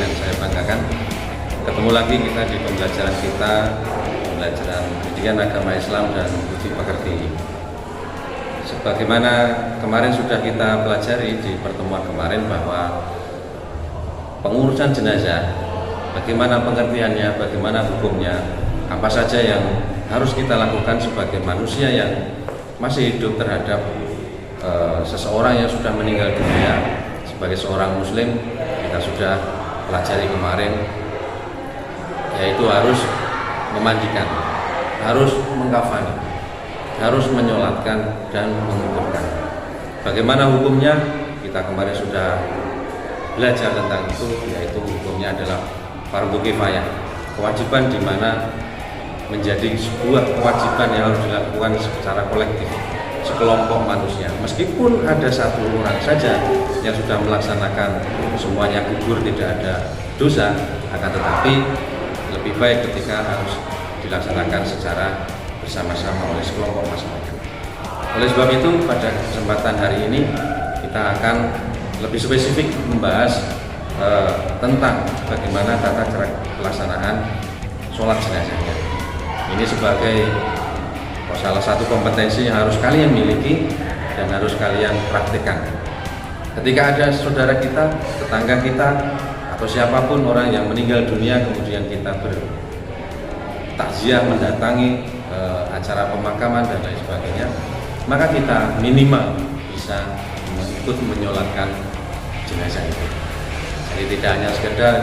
dengan saya banggakan. Ketemu lagi kita di pembelajaran pendidikan agama Islam dan budi pekerti. Sebagaimana kemarin sudah kita pelajari di pertemuan kemarin bahwa pengurusan jenazah, bagaimana pengertiannya, bagaimana hukumnya, apa saja yang harus kita lakukan sebagai manusia yang masih hidup terhadap seseorang yang sudah meninggal dunia. Sebagai seorang muslim, kita sudah pelajari kemarin, yaitu harus memandikan, harus mengkafani, harus menyolatkan dan menguburkan. Bagaimana hukumnya? Kita kemarin sudah belajar tentang itu, yaitu hukumnya adalah fardhu kifayah, kewajiban di mana menjadi sebuah kewajiban yang harus dilakukan secara kolektif, sekelompok manusia. Meskipun ada satu orang saja yang sudah melaksanakan semuanya gugur, tidak ada dosa, akan tetapi lebih baik ketika harus dilaksanakan secara bersama-sama oleh sekelompok masyarakat. Oleh sebab itu, pada kesempatan hari ini kita akan lebih spesifik membahas tentang bagaimana tata cara pelaksanaan sholat jenazahnya. Ini sebagai salah satu kompetensi yang harus kalian miliki dan harus kalian praktikkan. Ketika ada saudara kita, tetangga kita, atau siapapun orang yang meninggal dunia, kemudian kita bertakziah mendatangi acara pemakaman dan lain sebagainya, maka kita minimal bisa ikut menyolatkan jenazah itu. Jadi tidak hanya sekedar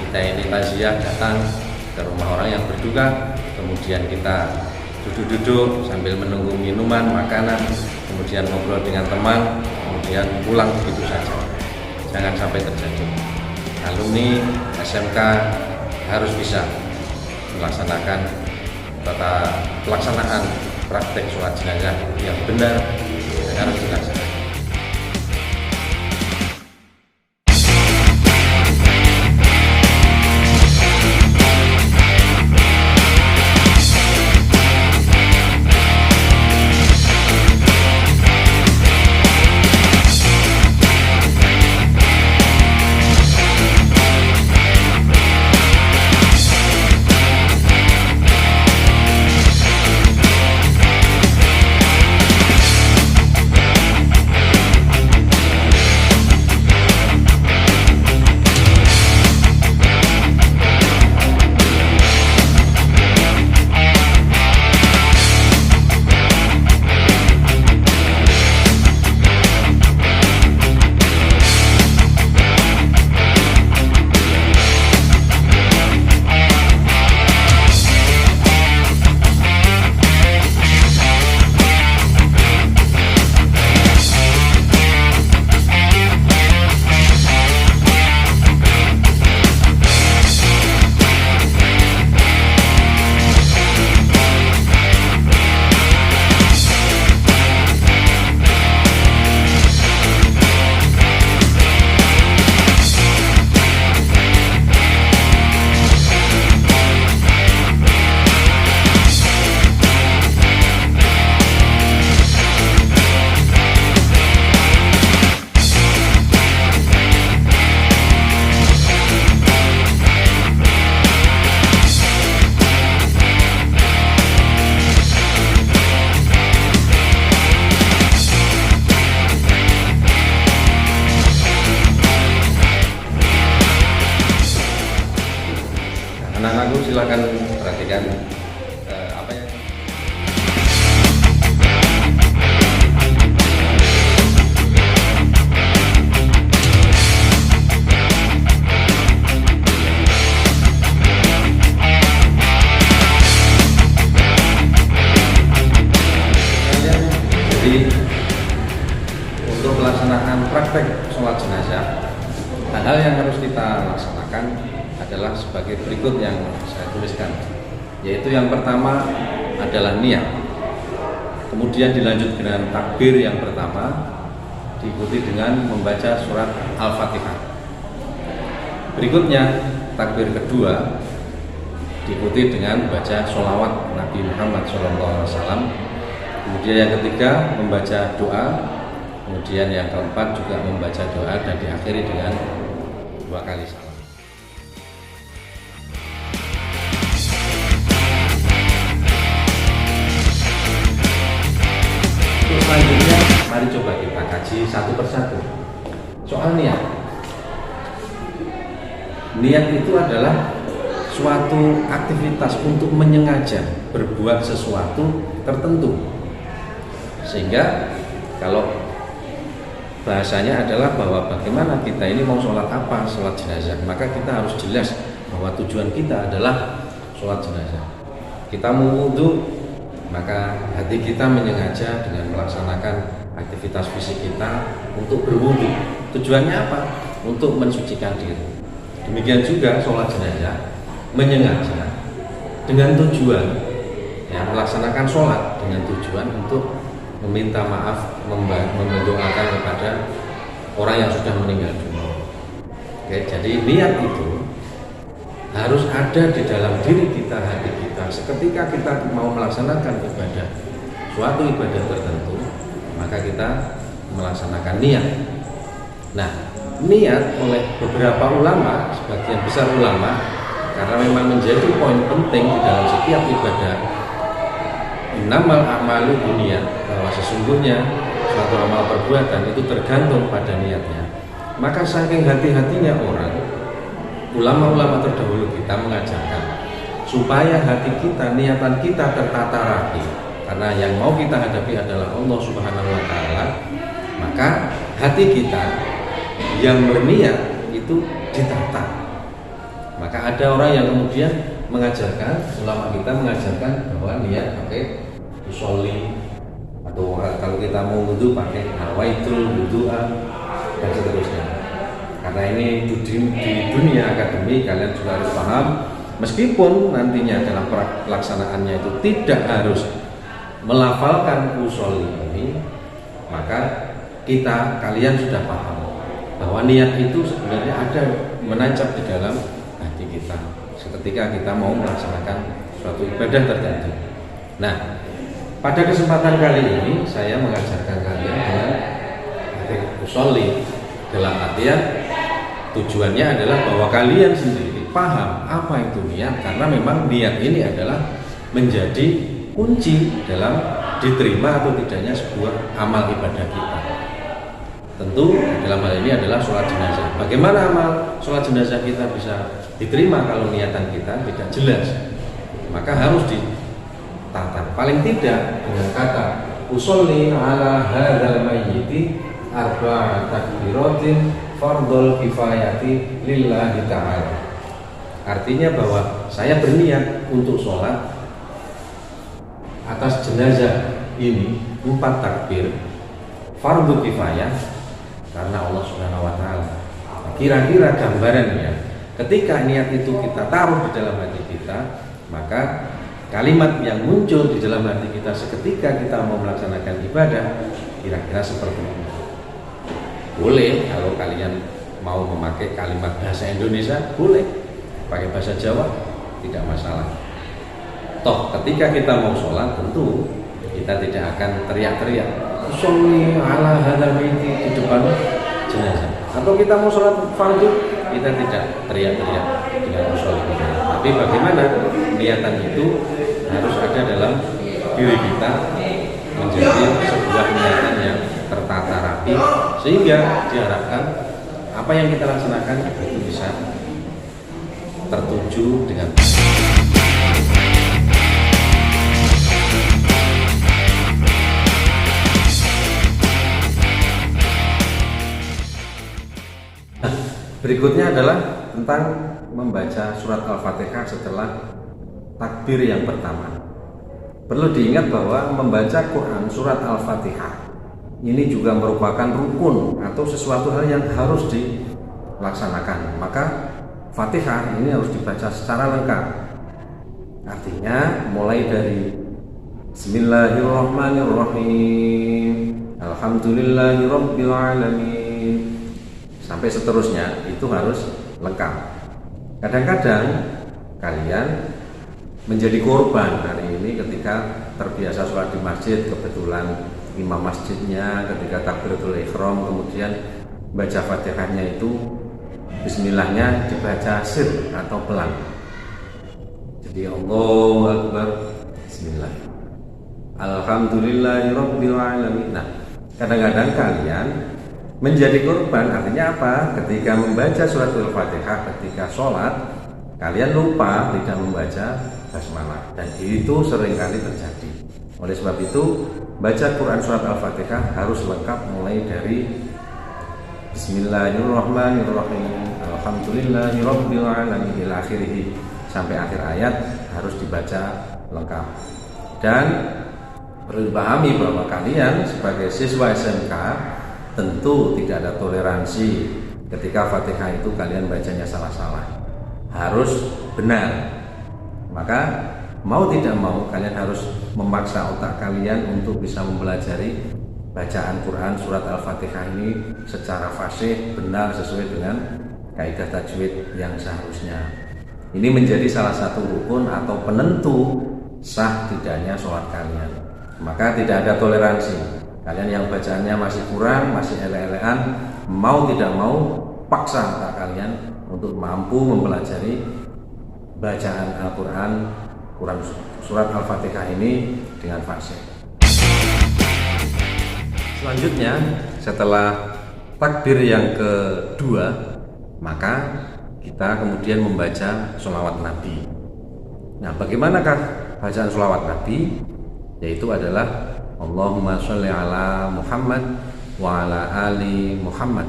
kita ini takziah datang ke rumah orang yang berduka, kemudian kita duduk-duduk sambil menunggu minuman, makanan, kemudian ngobrol dengan teman, kemudian pulang begitu saja. Jangan sampai terjadi. Alumni SMK harus bisa melaksanakan pelaksanaan praktek sholat jenazah yang benar dan harus dilaksanakan. Anak-anakku silakan perhatikan apa yang jadi untuk pelaksanaan praktek sholat jenazah, hal-hal yang harus kita laksanakan adalah sebagai berikut yang saya tuliskan, yaitu yang pertama adalah niat, kemudian dilanjut dengan takbir yang pertama, diikuti dengan membaca surat Al-Fatihah. Berikutnya takbir kedua diikuti dengan baca sholawat Nabi Muhammad SAW. Kemudian yang ketiga membaca doa, kemudian yang keempat juga membaca doa dan diakhiri dengan 2 kali salam. kaji satu persatu. Soal niat. Niat itu adalah suatu aktivitas untuk menyengaja berbuat sesuatu tertentu. Sehingga kalau bahasanya adalah bahwa bagaimana kita ini mau sholat apa, sholat jenazah, maka kita harus jelas bahwa tujuan kita adalah sholat jenazah. Kita mau wudu, maka hati kita menyengaja dengan melaksanakan aktivitas fisik kita untuk berwudu. Tujuannya apa? Untuk mensucikan diri. Demikian juga sholat jenazah menyengaja dengan tujuan melaksanakan sholat dengan tujuan untuk meminta maaf, mendoakan kepada orang yang sudah meninggal dunia. Oke, jadi niat itu harus ada di dalam diri kita, hati kita. Seketika kita mau melaksanakan ibadah, suatu ibadah tertentu, maka kita melaksanakan niat. Nah, niat oleh beberapa ulama, sebagian besar ulama, karena memang menjadi poin penting di dalam setiap ibadah, innamal a'malu binniyat, bahwa sesungguhnya suatu amal perbuatan itu tergantung pada niatnya. Maka saking hati-hatinya orang, ulama-ulama terdahulu kita mengajarkan supaya hati kita, niatan kita tertata rapi, karena yang mau kita hadapi adalah Allah Subhanahu wa Ta'ala. Maka hati kita yang berniat itu ditata. Maka ada orang yang kemudian mengajarkan, ulama kita mengajarkan bahwa niat pakai usolli, atau kalau kita mau wudu pakai nawaitul wudu'a, dan seterusnya. Karena ini di dunia akademik kalian juga harus paham, meskipun nantinya dalam pelaksanaannya itu tidak harus melafalkan usolli ini, maka kalian sudah paham bahwa niat itu sebenarnya ada menancap di dalam hati kita seketika kita mau melaksanakan suatu ibadah tertentu. Nah, pada kesempatan kali ini saya mengajarkan kalian dengan usolli, dalam artian tujuannya adalah bahwa kalian sendiri paham apa itu niat, karena memang niat ini adalah menjadi kunci dalam diterima atau tidaknya sebuah amal ibadah kita. Tentu dalam hal ini adalah sholat jenazah. Bagaimana amal sholat jenazah kita bisa diterima kalau niatan kita tidak jelas? Maka harus ditata. Paling tidak dengan kata usolli ala hadzal mayyiti arba'a takbiratin fardhul kifayati lillahi ta'ala. Artinya bahwa saya berniat untuk sholat atas jenazah ini 4 takbir fardhu kifayah karena Allah Subhanahu wa Ta'ala. Kira-kira gambarannya, ketika niat itu kita taruh di dalam hati kita, maka kalimat yang muncul di dalam hati kita seketika kita mau melaksanakan ibadah kira-kira seperti ini. Boleh kalau kalian mau memakai kalimat bahasa Indonesia, boleh pakai bahasa Jawa, tidak masalah. Toh ketika kita mau sholat, tentu kita tidak akan teriak-teriak usolli ala hadzal mayyit di depan jenazah. Atau kita mau sholat fardu, kita tidak teriak-teriak dengan usolli. Tapi bagaimana niatan itu harus ada dalam diri kita, menjadi sebuah niatan yang tertata rapi, sehingga diharapkan apa yang kita laksanakan itu bisa tertuju dengan berikutnya adalah tentang membaca surat Al-Fatihah setelah takbir yang pertama. Perlu diingat bahwa membaca Quran surat Al-Fatihah ini juga merupakan rukun atau sesuatu hal yang harus dilaksanakan. Maka Fatihah ini harus dibaca secara lengkap. Artinya mulai dari Bismillahirrahmanirrahim, Alhamdulillahirabbil alamin, sampai seterusnya itu harus lengkap. Kadang-kadang kalian menjadi korban hari ini ketika terbiasa sholat di masjid, kebetulan imam masjidnya ketika takbiratul ihram kemudian baca Fatihahnya itu bismillahnya dibaca sir atau pelan. Jadi Allahu Akbar, bismillah, Alhamdulillahirabbil alamin. Nah, kadang-kadang kalian menjadi korban. Artinya apa? Ketika membaca suratul Fatihah ketika sholat, kalian lupa tidak membaca basmalah, dan itu seringkali terjadi. Oleh sebab itu, baca Quran surat Al-Fatihah harus lengkap mulai dari Bismillahirrahmanirrahim, Alhamdulillahirabbil alamin ila akhirih, sampai akhir ayat harus dibaca lengkap. Dan perlu dipahami bahwa kalian sebagai siswa SMK tentu tidak ada toleransi ketika Fatihah itu kalian bacanya salah-salah, harus benar. Maka mau tidak mau kalian harus memaksa otak kalian untuk bisa mempelajari bacaan Quran surat Al-Fatihah ini secara fasih, benar, sesuai dengan kaidah tajwid yang seharusnya. Ini menjadi salah satu rukun atau penentu sah tidaknya sholat kalian. Maka tidak ada toleransi. Kalian yang bacaannya masih kurang, masih ele-elean, mau tidak mau paksa otak kalian untuk mampu mempelajari bacaan Al-Quran, Quran surat Al-Fatihah ini dengan fasih. Selanjutnya, setelah takbir yang kedua, maka kita kemudian membaca sholawat Nabi. Nah, bagaimanakah bacaan sholawat Nabi? Yaitu adalah Allahumma sholli ala Muhammad wa ala ali Muhammad,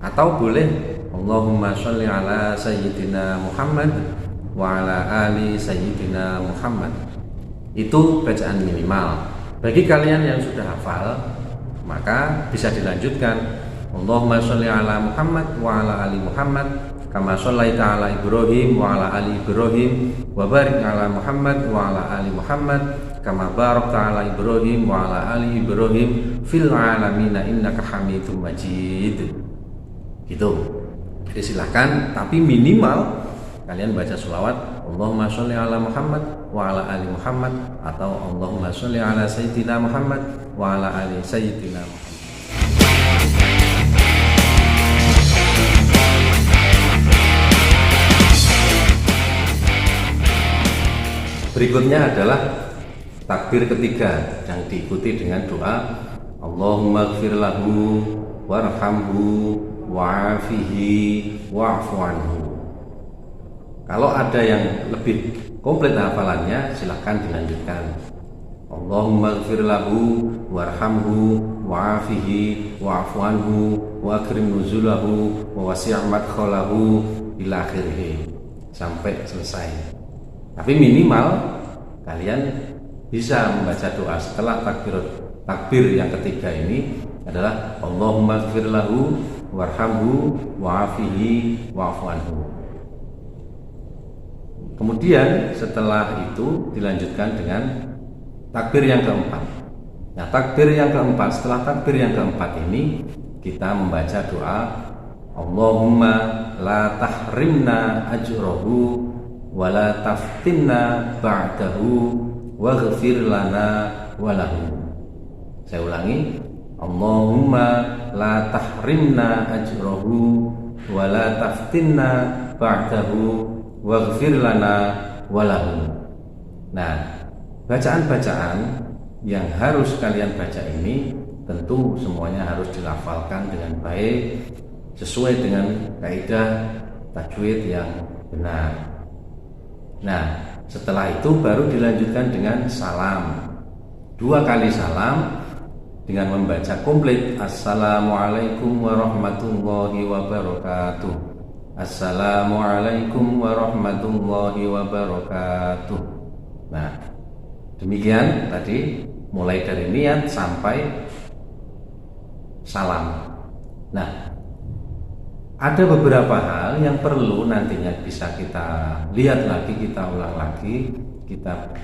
atau boleh Allahumma sholli ala Sayyidina Muhammad wa ala ali Sayyidina Muhammad. Itu bacaan minimal. Bagi kalian yang sudah hafal, maka bisa dilanjutkan Allahumma sholli ala Muhammad wa ala ali Muhammad kama shollaita ala Ibrahim wa ala ali Ibrahim wa barik ala Muhammad wa ala ali Muhammad kama barakta ala Ibrahim wa ala ali Ibrahim fil alamina innaka Hamidum Majid. Gitu. Jadi silahkan, tapi minimal kalian baca sholawat Allahumma sholli ala Muhammad wa ala ali Muhammad, atau Allahumma sholli ala Sayyidina Muhammad wa ala ali Sayyidina Muhammad. Berikutnya adalah takbir ketiga yang diikuti dengan doa Allahumma ighfir lahu warhamhu wa'afihi wa'fu anhu. Kalau ada yang lebih komplit hafalannya, silahkan dilanjutkan. Allahumma ighfir lahu warhamhu wa'afihi wa'fu anhu wa akrim nuzulahu wa wasi' madkhalahu ila akhirih, sampai selesai. Tapi minimal kalian bisa membaca doa setelah takbir yang ketiga ini adalah Allahumma ighfir lahu warhamhu wa'afihi wa'fu anhu. Kemudian setelah itu dilanjutkan dengan takbir yang keempat. Nah, takbir yang keempat, setelah takbir yang keempat ini kita membaca doa Allahumma la tahrimna ajrahu wa la taftinna ba'dahu waghfir lana wa lahu. Saya ulangi, Allahumma la tahrimna ajrahu wa la taftinna ba'dahu waghfir lana walahu. Nah, bacaan-bacaan yang harus kalian baca ini tentu semuanya harus dilafalkan dengan baik sesuai dengan kaidah tajwid yang benar. Nah, setelah itu baru dilanjutkan dengan salam. 2 kali salam dengan membaca komplit Assalamualaikum warahmatullahi wabarakatuh. Assalamualaikum warahmatullahi wabarakatuh. Nah, demikian tadi mulai dari niat sampai salam. Nah, ada beberapa hal yang perlu nantinya bisa kita lihat lagi, kita ulang lagi, kita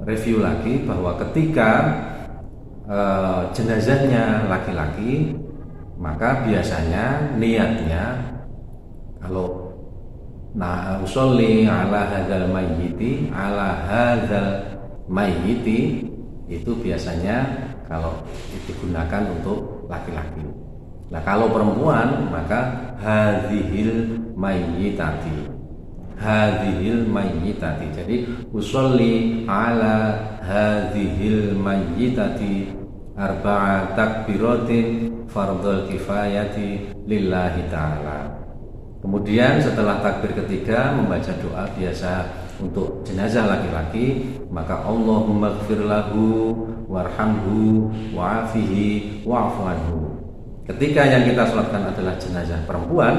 review lagi, bahwa ketika jenazahnya laki-laki, maka biasanya niatnya kalau usolli ala hadzal mayyiti itu biasanya kalau digunakan untuk laki-laki. Nah, kalau perempuan maka hadzihil mayyitati. Jadi usolli ala hadzihil mayyitati arba'a takbiratin fardhul kifayati lillahi ta'ala. Kemudian setelah takbir ketiga membaca doa biasa untuk jenazah laki-laki, maka Allahumma ighfir lahu warhamhu wa'afihi wa'fu anhu. Ketika yang kita sholatkan adalah jenazah perempuan,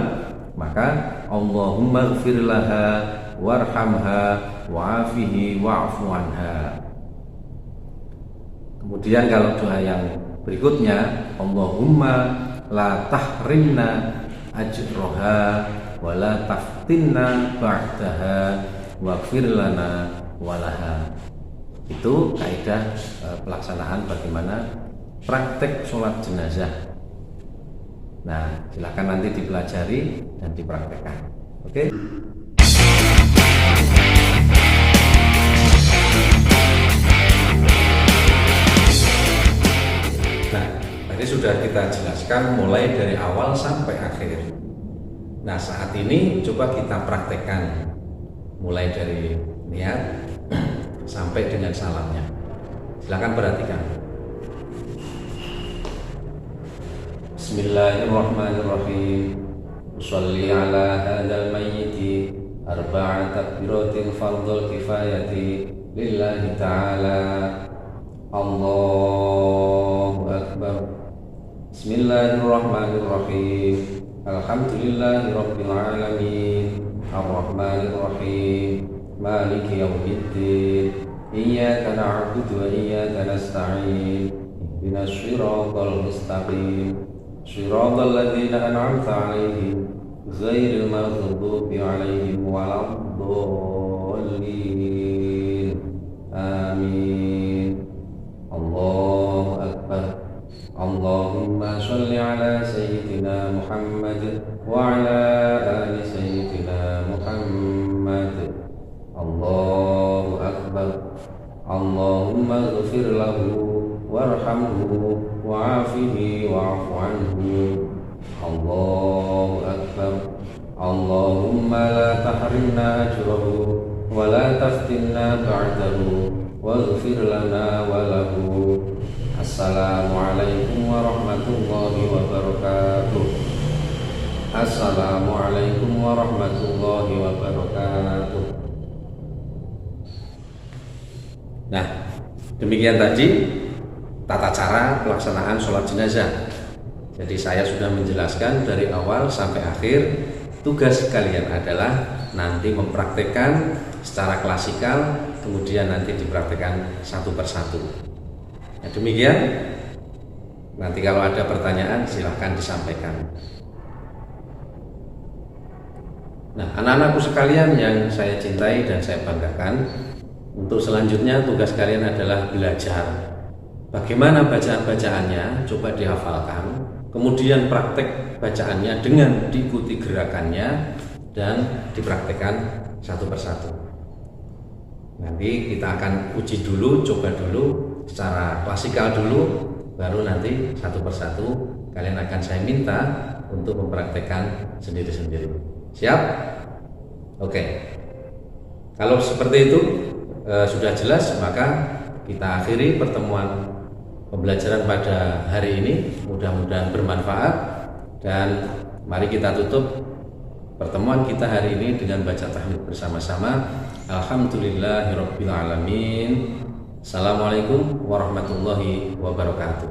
maka Allahumma ighfir laha warhamha wa'afihi wa'fu anha. Kemudian kalau doa yang berikutnya, Allahumma la tahrimna ajroha wa la taftinna ba'daha waghfir lana walaha. Itu kaidah pelaksanaan bagaimana praktek sholat jenazah. Nah, silakan nanti dipelajari dan dipraktekkan. Oke? Nah, tadi sudah kita jelaskan mulai dari awal sampai akhir. Nah, saat ini coba kita praktekkan mulai dari niat sampai dengan salamnya. Silakan perhatikan. Bismillahirrahmanirrahim. Sholli ala hadzal mayyiti arba'a takbiratin fardhul kifayati lillahi ta'ala. Allahu akbar. Bismillahirrahmanirrahim. Alhamdulillahi rabbil alamin. Ar-Rahmanir Rahim. Maliki yaumiddin. Iyyaka na'budu wa iyyaka nasta'in. Ihdinas siratal mustaqim. Shiratal ladzina an'amta 'alaihim ghairil maghdubi 'alaihim waladdallin. Amin. Allahu akbar. Allahumma sholli ala sayyidina Muhammad wa ala ali sayyidina Muhammad. Allahu akbar. Allahumma ighfir lahu warhamhu wa'afihi wa'fu anhu. Allahu akbar. Allahumma la tahrimna ajrahu wa la taftinna ba'dahu waghfir lana wa lahu. Assalamualaikum warahmatullahi wabarakatuh. Assalamualaikum warahmatullahi wabarakatuh. Nah, demikian tadi tata cara pelaksanaan sholat jenazah. Jadi saya sudah menjelaskan dari awal sampai akhir. Tugas kalian adalah nanti mempraktekkan secara klasikal, kemudian nanti dipraktekkan satu persatu. Nah, demikian. Nanti kalau ada pertanyaan silahkan disampaikan. Nah, anak-anakku sekalian yang saya cintai dan saya banggakan, untuk selanjutnya tugas kalian adalah belajar bagaimana bacaan-bacaannya, coba dihafalkan, kemudian praktek bacaannya dengan diikuti gerakannya dan dipraktekkan satu persatu. Nanti kita akan uji dulu, coba dulu secara klasikal dulu, baru nanti satu persatu kalian akan saya minta untuk mempraktekkan sendiri-sendiri. Siap? Oke. Kalau seperti itu sudah jelas, maka kita akhiri pertemuan pembelajaran pada hari ini. Mudah-mudahan bermanfaat, dan mari kita tutup pertemuan kita hari ini dengan baca tahmid bersama-sama. Alhamdulillahirabbil alamin. Assalamualaikum warahmatullahi wabarakatuh.